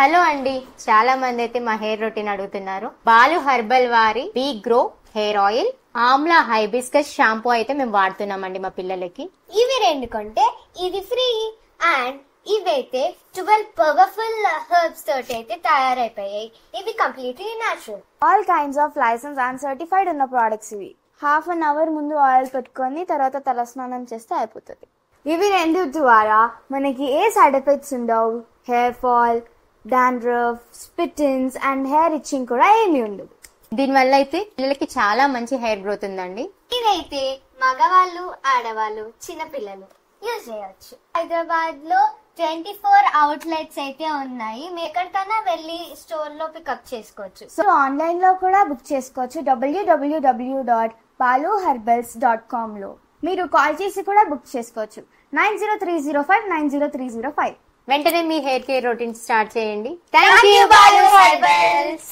Hello అండి, చాలా మంది అయితే మా హెయిర్ రొటీన్ అడుగుతున్నారు. బాలు హెర్బల్ వారి be grow hair oil, amla hibiscus shampoo అయితే మేము వాడుతున్నామండి మా పిల్లలకి. ఇవి రెండు కొంటే ఇది ఫ్రీ. అండ్ ఇవైతే 12 పవర్ఫుల్ హెర్బ్స్ తోటి అయితే తయారైపోయాయి. ఇవి completely natural. All kinds of license and certified ఉన్న ప్రోడక్ట్స్ ఇవి. హాఫ్ అన్ అవర్ ముందు ఆయిల్ పెట్టుకొని తర్వాత తలస్నానం చేస్తే అయిపోతుంది. ఇవి రెండు ద్వారా మనకి ఏ సైడ్ ఎఫెక్ట్స్ ఉండవు. Hair fall, dandruff, split ends and hair itching కూడా ఏమీ ఉండదు. దీనివల్ల అయితే పిల్లలకి చాలా మంచి హెయిర్ గ్రోత్ ఉందండి. ఇదైతే మగవాళ్ళు, ఆడవాళ్ళు, చిన్నపిల్లలు యూజ్ చేయవచ్చు. హైదరాబాద్ లో 24 అవుట్లెట్స్ అయితే ఉన్నాయి. మీరు ఎక్కడికైనా వెళ్ళి స్టోర్ లో పికప్ చేసుకోవచ్చు. సో ఆన్లైన్ లో కూడా బుక్ చేసుకోవచ్చు www.baluherbals.com లో. మీరు కాల్ చేసి కూడా బుక్ చేసుకోవచ్చు 9030590305. వెంటనే మీ హెయిర్ కేర్ రొటీన్ స్టార్ట్ చేయండి. Thank you Balu herbals.